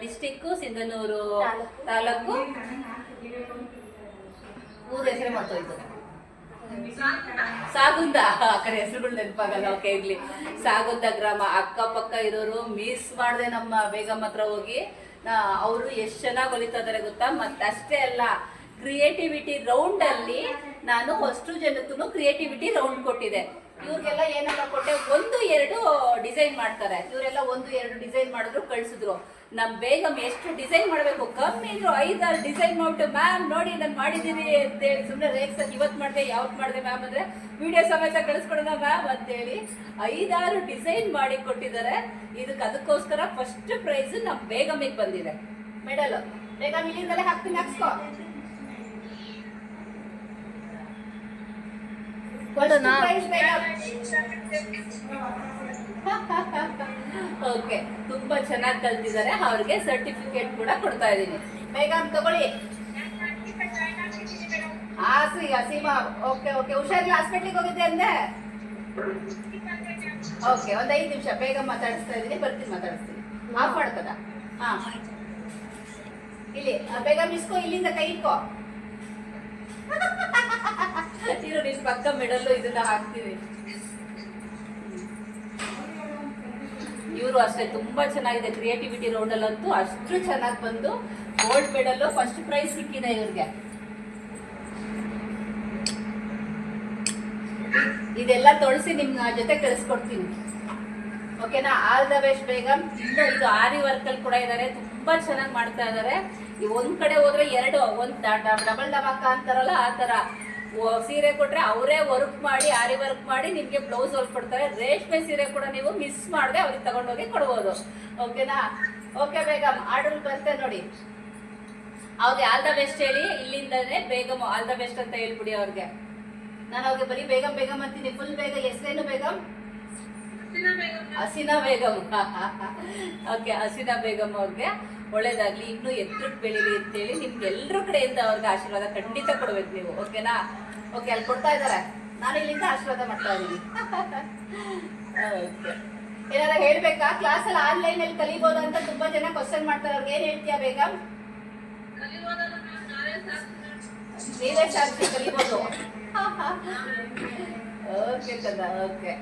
District, Sindhanur taluk. ಊರ ಹೆಸರೇ ಮಾಡ್ತೋಯ್ತು, ಸಾಗುಂದ. ಆ ಕಡೆ ಹೆಸರುಗಳು ನೆನಪಾಗಲ್ಲ. ಓಕೆ, ಇರ್ಲಿ. ಸಾಗುಂದ ಗ್ರಾಮ. ಅಕ್ಕಪಕ್ಕ ಇರೋರು ಮಿಸ್ ಮಾಡಿದೆ ನಮ್ಮ ಬೇಗಮ್ ಹತ್ರ ಹೋಗಿ. ಅವರು ಎಷ್ಟು ಚೆನ್ನಾಗಿ ಹೊಲಿತಾ ಇದಾರೆ ಗೊತ್ತಾ. ಮತ್ತೆ ಅಷ್ಟೇ ಅಲ್ಲ, ಕ್ರಿಯೇಟಿವಿಟಿ ರೌಂಡ್ ಅಲ್ಲಿ ನಾನು ಅಷ್ಟು ಜನಕ್ಕೂ ಕ್ರಿಯೇಟಿವಿಟಿ ರೌಂಡ್ ಕೊಟ್ಟಿದೆ. ಇವ್ರಿಗೆಲ್ಲ ಏನಪ್ಪ ಕೊಟ್ಟೆ, 1-2 ಡಿಸೈನ್ ಮಾಡ್ತಾರೆ. ಇವರೆಲ್ಲ 1-2 ಡಿಸೈನ್ ಮಾಡಿದ್ರು, ಕಳ್ಸಿದ್ರು. ನಮ್ ಬೇಗಮ್ ಎಷ್ಟು ಡಿಸೈನ್ ಮಾಡಬೇಕು, ಕಮ್ಮಿ ಇದ್ರು 5-6 ಡಿಸೈನ್ ಮಾಡ್ಬಿಟ್ಟು, ಮ್ಯಾಮ್ ನೋಡಿ ನಾನು ಮಾಡಿದ್ದೀನಿ ಅಂತೇಳಿ ಸುಮ್ಮನೆ ರೇಕ್ಸಕ್ಕೆ ಇವತ್ತು ಮಾಡಿದೆ ಯಾವತ್ತು ಮಾಡಿದೆ ಮ್ಯಾಮ್ ಅಂದ್ರೆ ವಿಡಿಯೋ ಸಮೇತ ಕಳಿಸ್ಕೊಡೋಣ ಮ್ಯಾಮ್ ಅಂತೇಳಿ 5-6 ಡಿಸೈನ್ ಮಾಡಿ ಕೊಟ್ಟಿದ್ದಾರೆ. ಅದಕ್ಕೋಸ್ಕರ ಫಸ್ಟ್ ಪ್ರೈಸ್ ನಮ್ ಬೇಗಮಿಗೆ ಬಂದಿದೆ, ಮೆಡಲ್. ಬೇಗಮ್ ಇಲ್ಲಿಂದಲೇ ಹಾಕ್ತೀನಿ, ಹಾಕ್ಸ್ಕೋ. ಓಕೆ, ತುಂಬಾ ಚೆನ್ನಾಗಿ ಕಲ್ತಿದ್ದಾರೆ. ಅವ್ರಿಗೆ ಸರ್ಟಿಫಿಕೇಟ್ ಕೂಡ ಕೊಡ್ತಾ ಇದ್ದೀನಿ. ಬೇಗ ತಗೊಳ್ಳಿ. Seema, okay okay. ಹುಷಾರಿಲ್ಲ, ಹಾಸ್ಪಿಟ್ಲಿಗೆ ಹೋಗಿದ್ದೆ ಅಂದೆ. ಓಕೆ, ಒಂದ್ 5 ನಿಮಿಷ ಬೇಗ ಮಾತಾಡಿಸ್ತಾ ಇದ್ದೀನಿ, ಬರ್ತೀನಿ, ಮಾತಾಡಿಸ್ತೀನಿ. ಆಫ್ ಮಾಡ್ತದ? ಹಾ, ಇಲ್ಲಿ ಬೇಗ ಮಿಸ್ಕೋ, ಇಲ್ಲಿಂದ ಕೈ ಇಟ್ಕೋ. ಇರೋ ನಿನ್ ಪಕ್ಕ ಮೆಡಲ್ಲು ಇದನ್ನ ಹಾಕ್ತೀವಿ. ಇವರು ಅಷ್ಟೇ ತುಂಬಾ ಚೆನ್ನಾಗಿದೆ. ಕ್ರಿಯೇಟಿವಿಟಿ ರೌಂಡ್ ಅಲ್ಲಂತೂ ಅಷ್ಟು ಚೆನ್ನಾಗಿ ಬಂದು ಗೋಲ್ಡ್ ಮೆಡಲ್, ಫಸ್ಟ್ ಪ್ರೈಸ್ ಸಿಕ್ಕಿದೆ ಇವ್ರಿಗೆ. ಇದೆಲ್ಲ ತೊಳಸಿ ನಿಮ್ ಜೊತೆ ಕಳಿಸ್ಕೊಡ್ತೀನಿ, ಓಕೆನಾ. All the best Begum. ಇದು ಆರಿ ವರ್ಕ್ ಅಲ್ಲಿ ಕೂಡ ಇದ್ದಾರೆ, ತುಂಬಾ ಚೆನ್ನಾಗಿ ಮಾಡ್ತಾ ಇದ್ದಾರೆ. ಒಂದ್ ಕಡೆ ಹೋದ್ರೆ 2, ಒಂದ್ ಡಬಲ್ ಡಬಕ್ಕ ಅಂತಾರಲ್ಲ ಆ ತರ. ಸೀರೆ ಕೊಟ್ರೆ ಅವರೇ ವರ್ಕ್ ಮಾಡಿ, ಆರಿ ವರ್ಕ್ ಮಾಡಿ ನಿಮ್ಗೆ ಬ್ಲೌಸ್ ಹೊಲ್ಕೊಡ್ತಾರೆ. ರೇಷ್ಮೆ ಸೀರೆ ಕೂಡ ನೀವು ಮಿಸ್ ಮಾಡದೆ ಅವ್ರಿಗೆ ತಗೊಂಡೋಗಿ ಕೊಡ್ಬೋದು, ಓಕೆನಾ. ಓಕೆ ಬೇಗಮ್, ಆರ್ಡರ್ ಬರುತ್ತೆ ನೋಡಿ. ಅವ್ರಿಗೆ ಆಲ್ ದ ಬೆಸ್ಟ್ ಹೇಳಿ, ಇಲ್ಲಿಂದಾನೆ ಬೇಗಮ್ ಆಲ್ ದ ಬೆಸ್ಟ್ ಅಂತ ಹೇಳ್ಬಿಡಿ ಅವ್ರಿಗೆ. ನಾನು ಅವ್ರಿಗೆ ಬರೀ ಬೇಗಮ್ ಬೇಗಮ್ ಅಂತೀನಿ. ಫುಲ್ ಬೇಗ ಹೆಸರೇನು ಬೇಗಮ್? ಹಸೀನಾ ಬೇಗಮ್. ಓಕೆ, ಹಸೀನಾ ಬೇಗಮ್ ಅವ್ರಿಗೆ ಒಳ್ಳೇದಾಗ್ಲಿ, ಇನ್ನೂ ಎತ್ತರಕ್ಕೆ ಬೆಳೀಲಿ ಅಂತೇಳಿ ನಿಮ್ಗೆ ಎಲ್ಲರ ಕಡೆಯಿಂದ ಅವ್ರಿಗೆ ಆಶೀರ್ವಾದ ಖಂಡಿತ ಕೊಡ್ಬೇಕು ನೀವು, ಓಕೆನಾ. ಓಕೆ, ಅಲ್ಲಿ ಕೊಡ್ತಾ ಇದ್ದಾರೆ, ನಾನು ಇಲ್ಲಿಂದ ಆಶೀರ್ವಾದ ಮಾಡ್ತಾ ಇದ್ದೀನಿ. ಓಕೆ, ಏನಾರ ಹೇಳ್ಬೇಕಾ? ಕ್ಲಾಸಲ್ಲಿ ಆನ್ಲೈನ್ ಅಲ್ಲಿ ಕಲಿಬೋದು ಅಂತ ತುಂಬಾ ಜನ ಕ್ವಶನ್ ಮಾಡ್ತಾರೆ. ಅವ್ರಿಗೆ ಏನ್ ಹೇಳ್ತೀಯಾ ಬೇಗಮ್? ನೀವೇ ಸಾಕ್ಷಿ, ಕಲಿಬೋದು. ಓಕೆ ಕದ, ಓಕೆ.